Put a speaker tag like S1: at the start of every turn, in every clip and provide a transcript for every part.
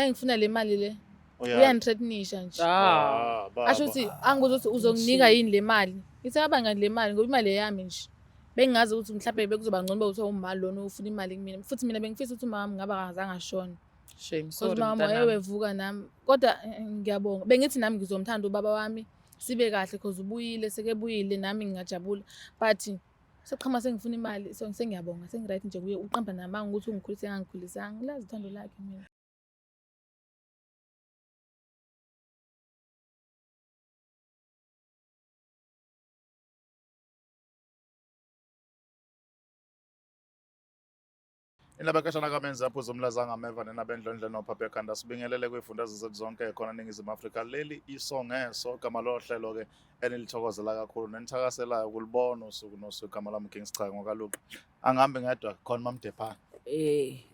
S1: Engifuna le mali le.
S2: Uyazi.
S1: Uyangithreatenisha nje. Asho ukuthi angibuza ukuthi uzonginika yini le mali. Ngithi abangani le mali ngoba imali eyami nje. Bengazi ukuthi mhlawumbe bekuzoba ngcono ukuthi umali lona ufuna imali kumina. Futhi mina bengifisa ukuthi umama ngaba akazange ashone.
S3: Shame,
S1: Because
S3: sorry
S1: mama
S3: mntanami.
S1: ewevuka nami. Kodwa ngiyabonga. Bengithi nami ngizomthanda ubaba wami sibe kahle because ubuyile sekebuyile nami ngingajabula. But seqhama sengifuna imali so sengiyabonga sengiright nje kuye uqamba namanga ukuthi ungikhulise engangikhulisanga. Ngilazi uthando lakhe mina.
S2: Inabakashana kamenza aphuza umlazanga ameva nenabendlondle nophaphe ekhanda sibingelele kwifundazwe zethu zonke khona eNingizimu Afrika. Leli isongeso igama lohlelo ke enilithokozela kakhulu nenithakaselayo ukulibona usuku nosuku igama lami King Sichaka ngokaluqa. Angihambe ngedwa khona mamdephana.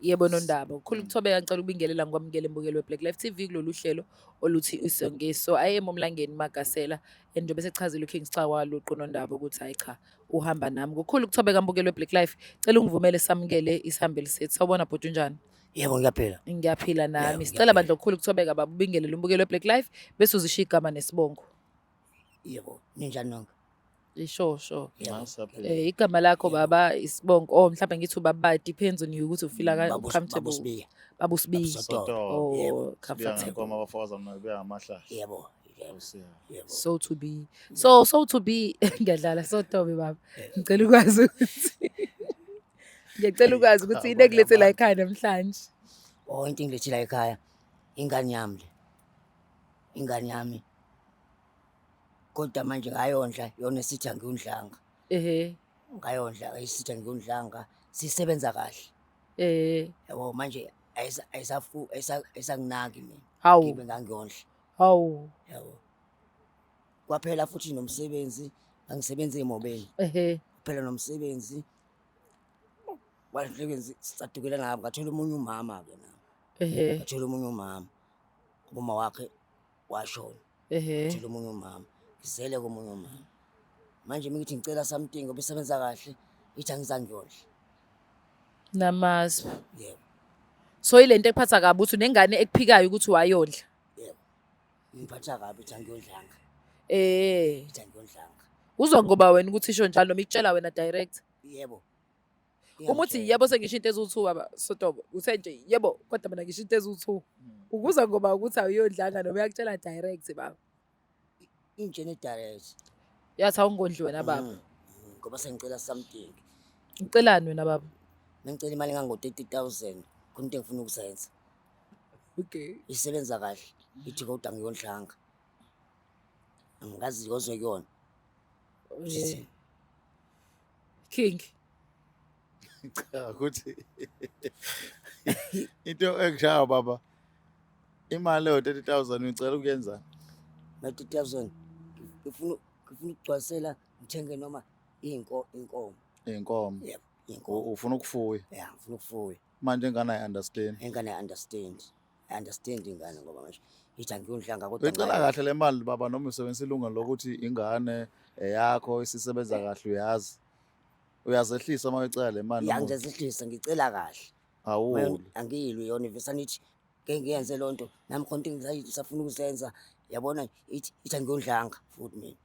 S3: Yebo Nondaba, ukukhulu ukuthobeka ngicela ukubingelela ngokwamukela embukelo weBlack Life TV kulolu hlelo oluthi isongeso. Ayemo Mlangeni Magasela njengoba sechazile uKing Sichaka waluqa Nondaba ukuthi hayi cha uhamba nami. Ukukhulu ukuthobeka mbukelo weBlack Life. Cela ungivumele samukele isihambeli sethu. Sawubona bhuti unjani?
S4: Yebo ngiyaphila.
S3: Ngiyaphila nami.
S4: Yebo,
S3: Sicela bandla ukukhulu ukuthobeka baba ubingelele umbukelo weBlack Life bese uzishiya igama nesibongo.
S4: Yebo, ninjani nonke?
S3: Sure.
S2: Yebo.
S3: Igama lakho baba isibongo mhlawumbe ngithi ubaba depends on you ukuthi ufila comfortable.
S4: Babusibiya.
S3: Babusibiya.
S2: Soto.
S4: Yebo.
S3: Comfortable.
S2: Ngoma abafaza mina kuya amahlahla.
S4: Yebo.
S2: Yebo.
S3: So to be. So to be ngiyadlala sotobe baba. Ngicela ukwazi ukuthi ngiyacela ukwazi ukuthi into ekulethe la ekhaya namhlanje.
S4: Into engilethi la ekhaya ingane yami le. Ingane yami. Kodwa manje ngayondla yona sithi angiyondlanga. Ngayondla ayisithi angiyondlanga sisebenza kahle. Yabo manje ayisanginaki mina.
S3: Hawu.
S4: Ngibe ngangiyondla.
S3: Hawu.
S4: Yabo. Kwaphela futhi nomsebenzi angisebenze emobeni. Kuphela nomsebenzi. Wasebenzi sadukela ngabo ngathola umunye umama ke nami. Ngathola umunye umama. Uma wakhe washona. Ngathola umunye umama. Ngizele komunye umama. Manje mingithi ngicela something ngoba isebenza kahle ithi angizangiyondla.
S3: Namazi.
S4: Yebo.
S3: So ilento ekuphatha kabi uthi unengane ekuphikayo ukuthi wayondla.
S4: Yebo. Ngiphatha kabi ithi angiyondlanga. Ithi angiyondlanga.
S3: Uzwa ngoba wena ukuthi isho njalo noma ikutshela wena direct.
S4: Yebo.
S3: Uma uthi yebo sengisho into eziwu2 baba Sotobo uthe nje yebo kodwa mina ngisho into eziwu2 ukuzwa ngoba ukuthi awuyondlanga noma yakutshela direct baba.
S4: Injene direct.
S3: Yathi awungondli wena baba.
S4: Ngoba sengicela something.
S3: Ngicelani wena baba?
S4: Ngicela imali engango 30,000 khona into engifuna ukuzenza.
S3: Okay.
S4: Isebenza kahle ithi kodwa ngiyondlanga. Angazi kozwe kuyona.
S3: King.
S2: Cha ukuthi into engishaya baba imali le 30,000 ngicela ukuyenza.
S4: 30,000 ngifuna ukugcwasela ngithenge noma inkomo.
S2: Inkomo.
S4: Yebo, inkomo.
S2: Ufuna ukufuya.
S4: Yeah, ngifuna ukufuya.
S2: Manje ingane I
S4: understand. I understand ingane ngoba manje ithi angiyondlanga kodwa
S2: ngicela kahle le mali baba noma usebenzisa ilungelo lokuthi ingane yakho isisebenza kahle uyazi. Uyazehlisa uma ucela le mali.
S4: Yangizehlisa ngicela kahle.
S2: Awuli.
S4: Angiyilwe yona ivesanithi ngeke ngiyenze lonto nami khona into ngisafuna ukuzenza yabona ithi angiyondlanga futhi mina.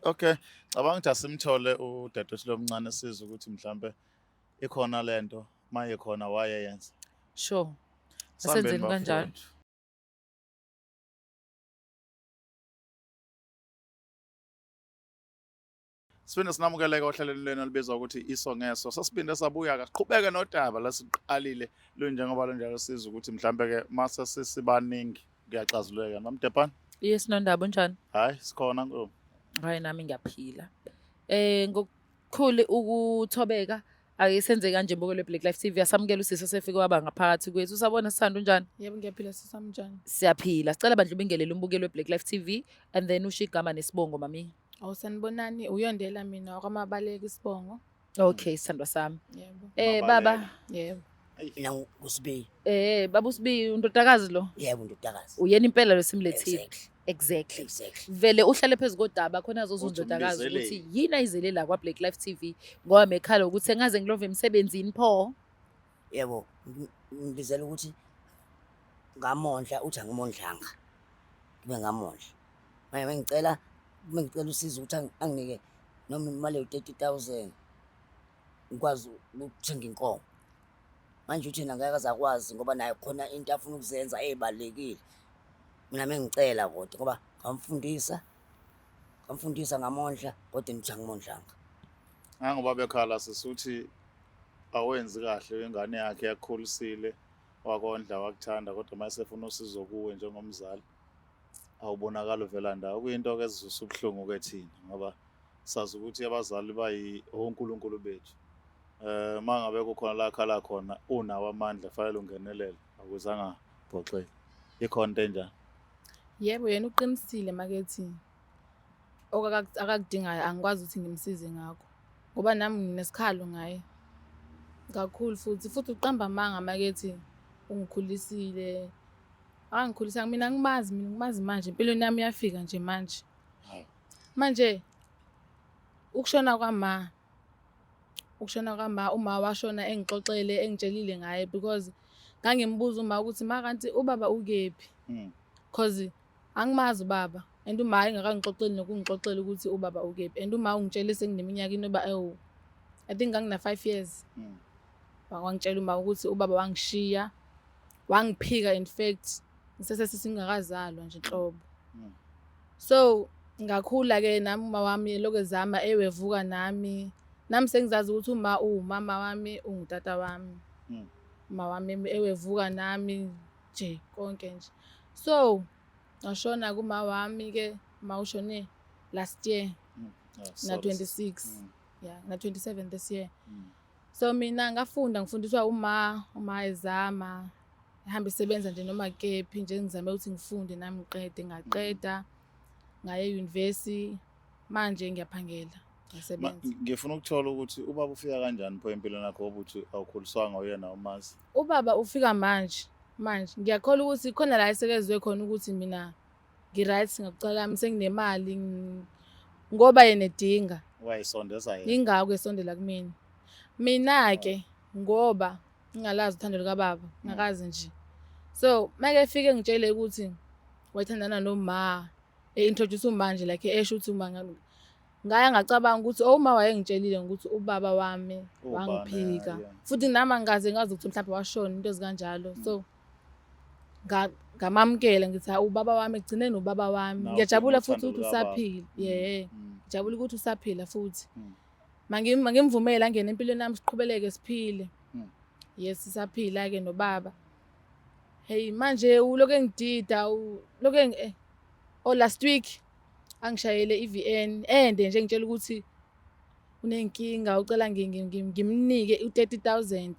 S2: Okay. Cabanga ukuthi asimthole udadewethu lomncane sizwe ukuthi mhlambe ikhona lento maye khona wayeyenza.
S3: Sure. Asenzeni kanjalo.
S2: Sibinde sinamukeleka ohlelweni lena libizwa ukuthi isongeso. Sasibinde sabuya ka siqhubeke nodaba lasiqalile lunjengoba lonjalo sizwe ukuthi mhlambe ke mase sisibaningi kuyaxazuleka. Mamdephana?
S3: Yes Nondaba unjani?
S2: Hayi sikhona nkomo.
S3: Hayi nami ngiyaphila. Ngokukhulu ukuthobeka ake senze kanje mbukelo weBlack Life TV yasamukela usisi sefike waba ngaphakathi kwethu. Usabona sithanda unjani?
S1: Yebo ngiyaphila sisami njani?
S3: Siyaphila. Sicela bandla ubingelele umbukelo weBlack Life TV and then ushiya igama nesibongo mami.
S1: Awusanibonani uyondela mina kwamabaleka isibongo.
S3: Okay sithandwa sami.
S1: Yebo.
S3: Baba.
S1: Yebo.
S4: Mina uSibi.
S3: Baba uSibi undodakazi lo?
S4: Yebo undodakazi.
S3: Uyena impela lo simlethile. Exactly.
S4: Exactly.
S3: Vele uhlale phezulu kodaba khona zozundodakazi ukuthi yini ayizele la kwa Black Life TV ngoba mekhala ukuthi engaze ngilove emsebenzini pho.
S4: Yebo ngibizela ukuthi ngamondla uthi angimondlanga ngibe ngamondla manje mengicela usizo ukuthi anginike noma imali ewu-30,000 ngikwazi ukuthenga inkomo manje uthi ngeke azakwazi ngoba naye khona into afuna ukuzenza ezibalekile mina mengicela kodwa ngoba ngamfundisa ngamondla kodwa nithi angimondlanga
S2: Ngoba bekhala sisuthi awenzi kahle ingane yakhe yakukhulisile wakondla wakuthanda kodwa mase efuna usizo kuwe njengomzali awubonakala uvela ndawo kuyinto ke ezisusa ubuhlungu kethina ngoba sazi ukuthi abazali onkulunkulu bethu mangabe kukhona la khala khona unawo amandla fanele ungenelele ukuze angabhoxeki ikhona into enjani.
S1: Yebo yena uqinisile makethi akakudingayo angikwazi ukuthi ngimsize ngakho ngoba nami nginesikhalo ngaye kakhulu futhi uqamba amanga makethi ungikhulisile angikhulisanga mina ngimazi manje empilweni yami yafika nje manje ukushona kwama uma washona engixoxele engitshelile ngaye because ngangimbuza uma ukuthi makanti ubaba ukephi cause angimazi ubaba and uma engakangixoxeli nokungixoxela ukuthi ubaba ukephi and uma ungitshele sengineminyaka inoba I think ngangina 5 years wangitshela uma ukuthi ubaba wangishiya wangiphika in fact singakazalwa nje nhlobo so ngakhula ke nami uma wami lokezama ewevuka nami sengizazi ukuthi umama wami ungutata wami uma wami ewevuka nami nje konke nje so ngashona kuma wami ke mawushone last year na 26 na 27 this year so mina ngifundiswa uma ezama ehamba isebenza nje noma kephi nje ngizame ukuthi ngifunde nami ngiqede ngaqeda ngaye university manje ngiyaphangela ngisebenza.
S2: Ngifuna ukuthola ukuthi ubaba ufika kanjani pho empilweni yakho ukuthi awukhuliswanga uyena umazi.
S1: Ubaba ufika manje ngiyakholwa ukuthi khona la esekezwe khona ukuthi mina ngi-right ngakucalaami senginemali ngoba yena edinga
S2: wayisondeza yena
S1: ingako esondela kumina mina ke ngoba ngingalazi uthando lukababa ngakazi nje so make efike ngitshele ukuthi wayithandana noma introduce manje like esho ukuthi uma ngaya ngacabanga ukuthi uma wayengitshelile ukuthi ubaba wami wangiphika futhi nami ngazi ukuthi mhlawumbe washona into ezikanjalo so ngamamkela ngithi ubaba wami egcineni ubaba wami ngiyajabula futhi ukuthi usaphila ngijabula ukuthi usaphila futhi mangimvumela angene empilweni yami siqhubeleke siphile yes sisaphila ke nobaba hey manje uloke engidida uloke last week angishayele iVN nje ngitshela ukuthi unenkinga ucela ngimnike u30,000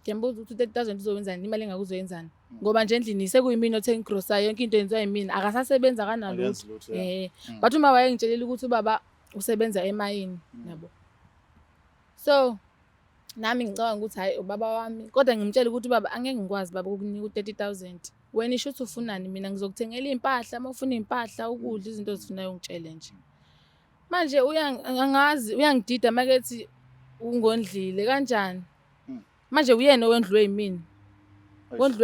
S1: ngiyambuza ukuthi u30,000 uzowenzani imali engakuzoyenzani ngoba nje endlini sekuyimini othenga igrocery yonke into yenziwa yimini akasasebenza kanalutho but uma wayengitshelela ukuthi ubaba usebenza emayini yabo so nami ngicabanga ukuthi hayi ubaba wami kodwa ngimtshela ukuthi baba angeke ngikwazi baba ukunika u30,000 wena isho ukuthi ufunani mina ngizokuthengela impahla uma ufuna impahla ukudla izinto ozifunayo ungitshele nje manje uyangidida makethi ungondlile kanjani manje uyena owendlwe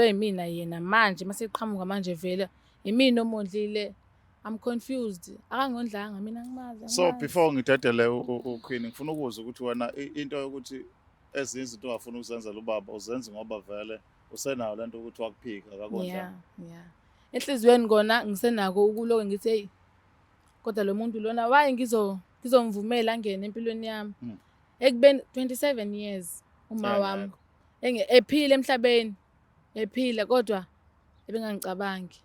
S1: yimina yena manje maseqhamuka manje vela yimina omondlile I'm confused akangondlanga mina ngimazi
S2: so before ngidedele uQueen ngifuna ukuzwa ukuthi wena into yokuthi ezinye izinto ongafuna ukuzenzela ubaba uzenze ngoba vele usenayo lento ukuthi wakuphika akakondla
S1: enhlizweni kona ngisenako ukuloke ngithi hey kodwa lo muntu lona waye ngizomvumela angene empilweni yami ekubeni 27 years uma wami ephile emhlabeni ephile kodwa ebengangicabangi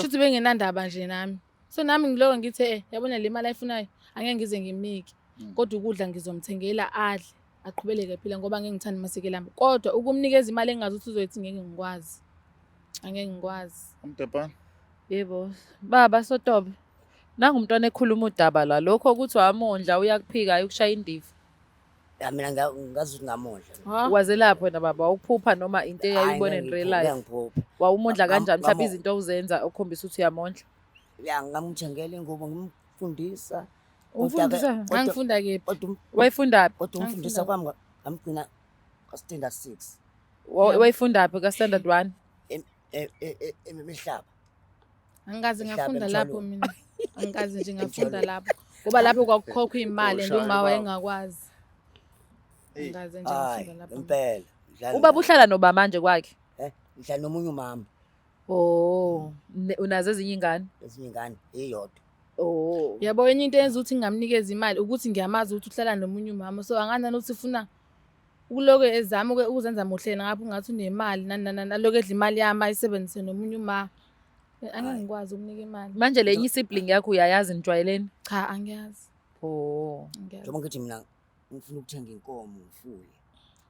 S1: futhi bengenandaba nje nami so nami ngiloke ngithi yabona le mali ayifunayo angeke ngize ngimnike kodwa ukudla ngizomthengela adle aqhubeleke ephila ngoba ngeke ngithanda masike lami kodwa ukumnikeza imali engazi ukuthi uzoyithi ngeke ngikwazi angeke ngikwazi.
S2: Umtepana
S3: yebo baba Sotobe nangumntwana ekhuluma udaba la lokho ukuthi wamondla uyakuphika ukushaya indiva
S4: mina ngazi ukuthi ngamondla
S3: waze lapho wena baba awuphupha noma into eyayibona in real life wawumondla kanjani mhlawumbe izinto ozenza okhombisa ukuthi uyamondla
S4: ngamthengela ingubo ngimfundisa
S1: ngangifunda kephi
S3: wayifunda
S4: kodwa umfundisa kwami ngamgcina ka standard 6
S3: wayifunda phi ka standard 1
S4: emihlaba.
S1: Angikaze
S4: Mhlawumbe
S1: ngafunda
S4: emthwalo.
S1: lapho mina. Angikaze nje ngafunda
S4: Emthwalo.
S1: lapho. Ngoba lapho kwakukhokhwa imali and
S2: Ushaya
S1: uma
S2: ubaba.
S1: wayengakwazi.
S2: Eyi.
S1: Angikaze nje
S4: Hayi,
S1: ngafunda lapho.
S4: impela.
S3: Ubaba uhlala noba manje kwakhe.
S4: Ngihlala nomunye umama,
S3: Oh, unazo ezinye ingane?
S4: ezinye ingane iyodwa.
S3: Oh.
S1: Yabo enye into eyenza ukuthi ngingamnikeza imali ukuthi ngiyamazi ukuthi uhlala nomunye umama. So angana nokuthi ufuna ukuloke ezama ukuzenza muhle ngapha ungathi unemali nani aloke edla imali yami ayisebenzise nomunye uma. Angeke ngikwazi ukunika imali.
S3: Manje le enye sibling yakho uyayazi nijwayeleni?
S1: Cha angiyazi.
S3: Oh.
S1: Angiyazi.
S4: Njengoba ngithi mina ngifuna ukuthenga inkomo ngifuye.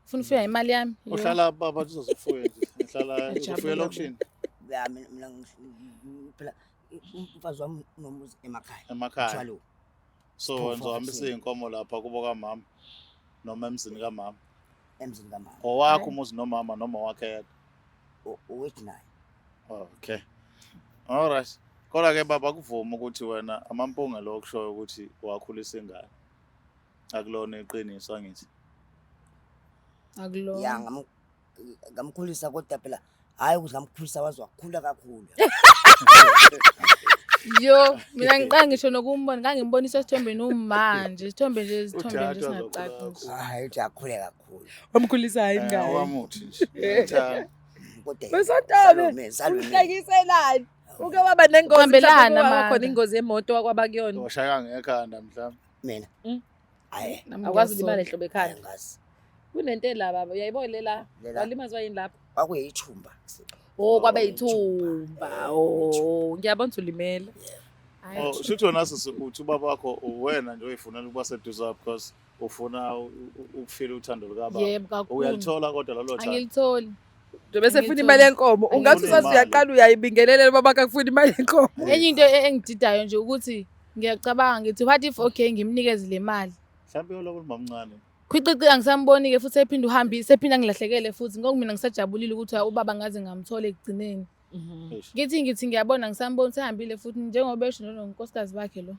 S1: Ufuna ufika imali yami?
S2: Uhlala baba uzofuya nje. Ngihlala
S1: Ejabule
S2: ufuya lokishini
S4: Ya mina phela umfazi wami unomuzi emakhaya.
S2: emakhaya.
S4: Mthwalo.
S2: So nizohambisa iy'nkomo lapha kubo kamama noma emzini kamama.
S4: Emzini kamama.
S2: Owakho
S1: Hayi.
S2: umuzi nomama noma wakhe yedwa.
S4: Uwethi naye.
S2: Okay. Alright. Kodwa-ke baba kuvuma ukuthi wena amampunge lo kushoyo ukuthi wakhulisa ingane. Akulona iqiniso angithi.
S1: Akulo.
S4: Ya ngamkhulisa kodwa phela hayi ukuthi ngamkhulisa waze wakhula kakhulu.
S1: Yo, mina ngiqanga ngisho nokumbona, ngangimbonisa esithombeni umanje, isithombe nje isithombe nje
S2: Uthatha
S1: singacaci
S2: zokhula
S1: nje.
S4: Hayi uthi akhule kakhulu.
S3: Wamkhulisa hayi ingane.
S2: Wamuthi nje. Cha.
S4: Kodwa
S3: Besotabe.
S4: salome.
S3: Uhlekiselani? Uke waba nengozi
S1: Uqambelana,
S3: mhlawumbe
S1: Manda.
S3: khona ingozi yemoto wakwaba kuyona.
S2: Washaya ngekhanda mhlawumbe.
S4: Mina.
S3: Mm.
S4: Hayi.
S3: Akwazi ulimala ehlobo ekhanda.
S4: Ngazi.
S3: Kunento la baba, uyayibona la.
S4: Lela.
S3: Walimazwa yini lapho?
S4: Kwakuyithumba.
S3: Oh, kwabe yithumba. Oh, ngiyabona ukuthi ulimele.
S2: Oh, shuthi wena uthi ubaba wakho uwena nje oyifunela ukuba seduze wakho because ufuna ukufila uthando lukababa.
S1: Yebo kakhulu.
S2: Uyalithola kodwa lolo thando.
S1: Angilitholi.
S3: Njobe sefuna
S1: Angilitholi.
S3: imali yenkomo. Ungathi
S2: Angilitholi.
S3: usathi uyaqala uyayibingelela baba akafuna imali yenkomo.
S1: Enye into engididayo nje ukuthi ngiyacabanga ngithi what if okay ngimnikeze le mali.
S2: Mhlawumbe yoloko lumamncane.
S1: Khwiqiqi angisamboni ke futhi ephinde uhambise ephinde angilahlekele futhi ngoku mina ngisajabulile ukuthi ubaba ngaze ngamthola ekugcineni.
S2: Eish.
S1: Ngithi ngiyabona ngisamboni sehambile futhi njengoba esho nonkosikazi bakhe lo.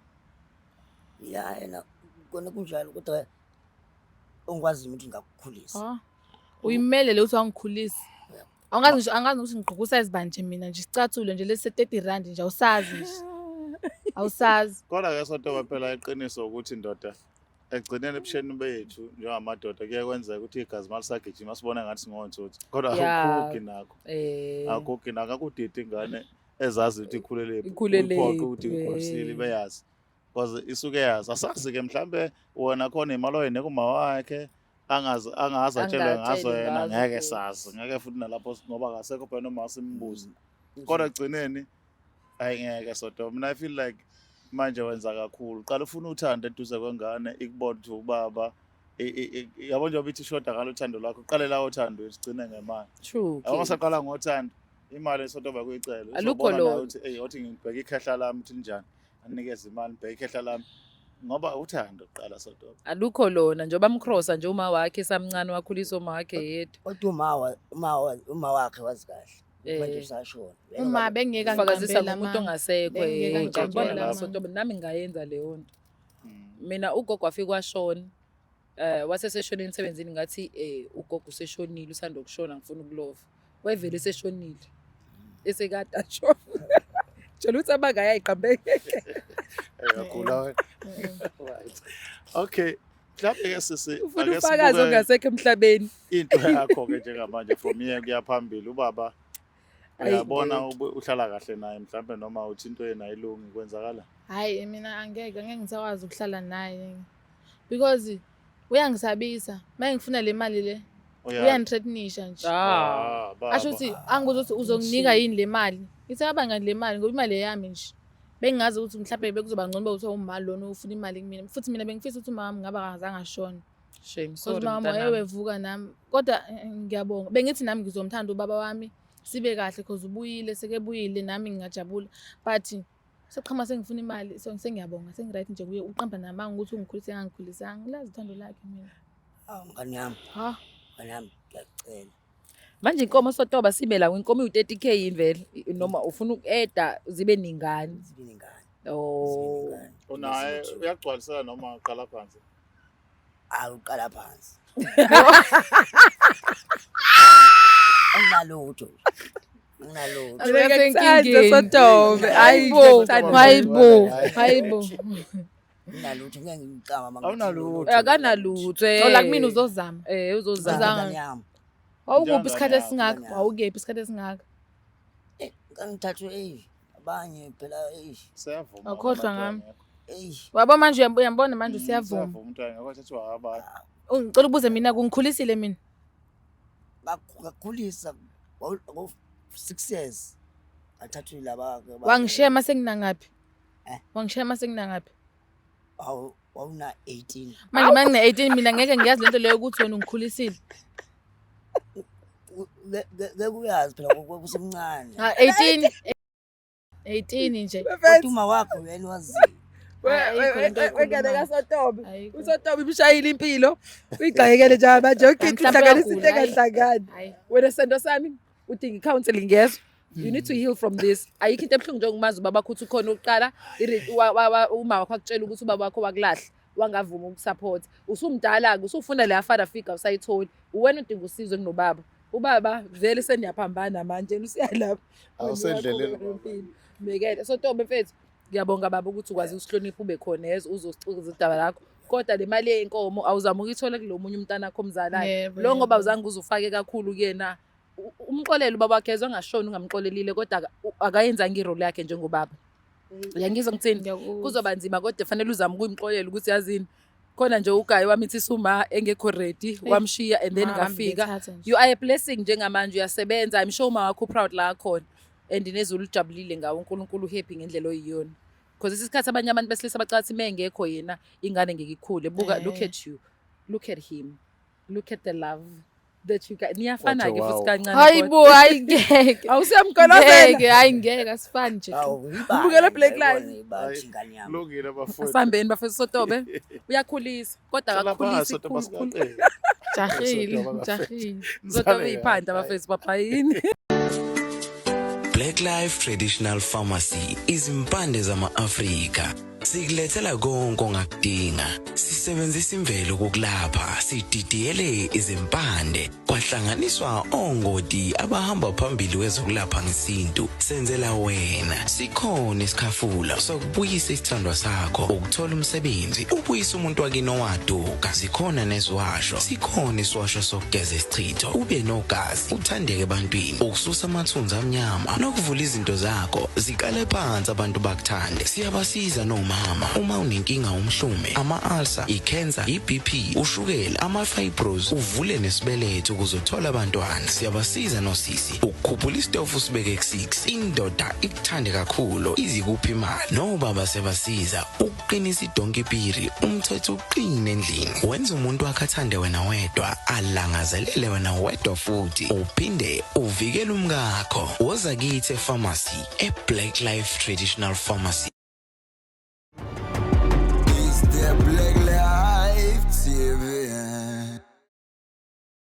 S4: Ya yena kona kunjalo kodwa ongikwazi ukuthi ngakukhulisa.
S1: Uyimele le uthi wangikhulisa. Angazi ukuthi ngigqokusa izibanje mina nje sicathule nje lesi 30 rand nje awusazi nje. Awusazi.
S2: Kodwa-ke Sotoba phela iqiniso ukuthi indoda ekugcineni ebusheni bethu njengamadoda kuye kwenzeka ukuthi igazi malisagijima sibone ngathi singontsuthu. Kodwa akugugi nakho. Akugugi nakho akudidi ingane ezazi ukuthi ikhulelephi.
S3: Ikhulelephi,
S2: Uyiphoqe ukuthi ikholisile beyazi. Because isuke yazi. Asazi-ke mhlambe wona khona imali oyineka uma wakhe angazi atshelwe ngazo yena ngeke sazi. Ngeke futhi nalapho ngoba akasekho phela noma simbuze. Kodwa ekugcineni hayi ngeke Sotoba. Mina I feel like manje wenza kakhulu. Qala ufuna uthando eduze kwengane ikubona ukuthi ubaba yabo nje bithi shoda ngalo uthando lwakho. Qale la uthando usigcine ngemali.
S3: True.
S2: Awuma saqala ngothando. Imali eSotoba kuyicela.
S3: Alukho lo.
S2: Ukuthi othi ngibheka ikhehla lami ukuthi njani. Anikeze imali ngibheka ikhehla lami. Ngoba uthando uqala Sotoba.
S3: Alukho lona njengoba amcrossa nje uma wakhe samncane wakhulisa uma wakhe yedwa.
S4: Kodwa uma wakhe wazi kahle. Manje usashona.
S1: Uma bengeka
S3: Fakazisa
S1: ngiqambela
S3: umuntu ongasekho
S1: Bengeke
S3: ngiyabona
S1: ngijabula
S3: la Sotoba nami ngayenza leyo nto.
S2: Mm.
S3: Mina ugogo wafika washona. Waseseshonile emsebenzini ngathi ugogo useshonile usanda ukushona ngifuna ukulova. Wayevele eseshonile. Esekade ashona. Tshela ukuthi abangaya iqambeke.
S2: Yakhula wena. Right. Okay. Mhlawumbe-ke sisi
S3: Ufuna ufakazi ongasekho emhlabeni.
S2: into yakho-ke njengamanje from here kuya phambili ubaba uyabona uhlala kahle naye mhlawumbe noma uthi into yena ayilungi kwenzakala.
S1: Hayi mina angeke ngisakwazi ukuhlala naye. Because uyangisabisa. Mangifuna le mali le uyangithreatenisha nje. Asho ukuthi angibuza ukuthi uzonginika yini le mali. Ngithi abangani le mali ngoba imali yami nje. Bengazi ukuthi mhlawumbe bekuzoba ngcono ukuthi umali lona ufuna imali kumina. Futhi mina bengifisa ukuthi mama ngaba akazange ashona.
S3: Shame
S1: Because
S3: sorry
S1: mama
S3: mntanami.
S1: wayevuka nami. Kodwa ngiyabonga. Bengithi nami ngizomthanda ubaba wami sibe kahle because ubuyile sekebuyile nami ngingajabula. But seqhama sengifuna imali sengiyabonga sengiright nje kuye uqamba namanga ukuthi ungikhulise ngangikhulisanga. Ngilazi uthando lakhe mina.
S4: Ngani yami.
S1: Ha.
S4: Ngani yami ngiyacela.
S3: Manje inkomo Sotoba sibe la inkomo u30k yini vele noma ufuna ukueda zibe ningane.
S4: Sibini ngani.
S3: Oh.
S2: Unaye uyagcwalisela noma uqala phansi.
S4: Awuqala phansi. Anginalutho. Nginalutho.
S3: Ngeke Sotobe.
S1: Hayibo.
S4: Nginalutho ngeke ngicama
S2: Awunalutho.
S3: Akanalutho.
S1: Ola kumina uzozama.
S3: Uzozama.
S1: Uzama.
S4: yami.
S1: Wawukuphi isikhathi
S2: Njengani
S1: esingaka?
S4: yami?
S1: Wawukephi isikhathi esingaka?
S4: Ngangithathwe abanye phela
S2: Siyavuma.
S1: Awukhohlwa ngami.
S4: wabo
S1: manje uyambona manje usiyavuma.
S2: Umuntu angekho ethiwa abanye.
S1: Ngicela ubuze mina kungikhulisile mina.
S4: ngakhulisa 6 years athathwe laba
S1: Wangishiya mase nginangaphi? Wangishiya mase nginangaphi?
S4: wawuna 18
S1: Manje mangine 18 mina ngeke ngiyazi lento leyo ukuthi wena ungikhulisile.
S4: ngekuyazi phela kusemncane
S1: 18 nje.
S4: kodwa uma wakho yena wazi
S3: Wengane kaSotobe.
S1: Ayikho.
S3: uSotobe ibishayile impilo. Uyigxayekele nje manje okay
S1: Mhlawumbe
S3: kuhlanganisa into
S1: uyagula,
S3: engahlangani.
S1: Hayi.
S3: Wena sento sami udinga i-counseling yes. You need to heal from this. Ayikho into ebuhlungu njengomazi ubaba ukuthi ukhona uqala uma wakho akutshela ukuthi ubaba wakho wakulahla wangavuma ukusupport. Usumdala ke usufuna leya father figure usayitholi. Uwena udinga usizo kunobaba. Ubaba vele seniyaphambana manje usiyalapha.
S2: Awusendleleni.
S3: Mekele Sotobe mfethu. Ngiyabonga baba ukuthi ukwazi ukusihlonipha ube khona yezo uzosicuza idaba lakho. Kodwa le mali yenkomo awuzama ukuyithola kulomunye umntana wakho omzalayo. Lo ngoba uzange uzufake kakhulu kuyena. Umxolelo ubaba wakhe ezongashona ungamxolelile kodwa akayenzanga irole yakhe njengobaba. Uyangizwa ngitsini? Kuzoba nzima kodwa fanele uzame ukuyimxolela ukuthi yazini khona nje ugayi wami ithi suma engekho ready wamshiya and then ngafika. You are a blessing njengamanje uyasebenza. I'm sure uma wakho proud la khona. And nezulu ujabulile ngawo uNkulunkulu happy ngendlela oyiyona. Because isikhathi abanye abantu besilisa bacathi mengekho yena ingane ngekikhule. Buka look at you. Look at him. Look at the love that you got. Niyafana ke futhi kancane.
S1: Hayibo ayingeke.
S3: Awusiyamkolozela.
S1: Hayi ngeke asifani nje.
S3: Ubukela Black Lives.
S4: bathi ngani yami
S2: Lungile bafowethu.
S3: Asambeni bafethu Sotobe. Uyakhulisa kodwa akakhulisi ikhulu.
S1: Jahile.
S3: Sotobe iphanda bafethu baphayini.
S5: Black Life Traditional Pharmacy izimpande zama-Afrika. Sikulethela konke ongakudinga. Sisebenzisa imvelo kokulapha, sididiyele izimpande, kwahlanganiswa ongoti abahamba phambili kwezokulapha ngesintu. Senzela wena. Sikhona isikhafula sokubuyisa isithandwa sakho, ukuthola umsebenzi, ubuyisa umuntu wakini owaduka. Sikhona neziwasho. Sikhona isiwasho sokugeza isichitho, ube nogazi, uthandeke ebantwini, ukususa amathunzi amnyama, nokuvula izinto zakho zikale phansi abantu bakuthande. Siyabasiza noma mama uma unenkinga umhlume, ama-ulcer, i-cancer, i-BP, ushukela, ama-fibros, uvule nesibeletho ukuzothola abantwana. Siyabasiza nosisi ukukhuphula isitofu usibeke ku6. Indoda ikuthande kakhulu izikuphi imali. Nobaba sebasiza ukuqinisa idonki piri, umthetho uqine endlini. Wenza umuntu wakhe athande wena wedwa, alangazelele wena wedwa futhi. Uphinde uvikele umkakho. Woza kithi e-pharmacy, e-Black Life Traditional Pharmacy.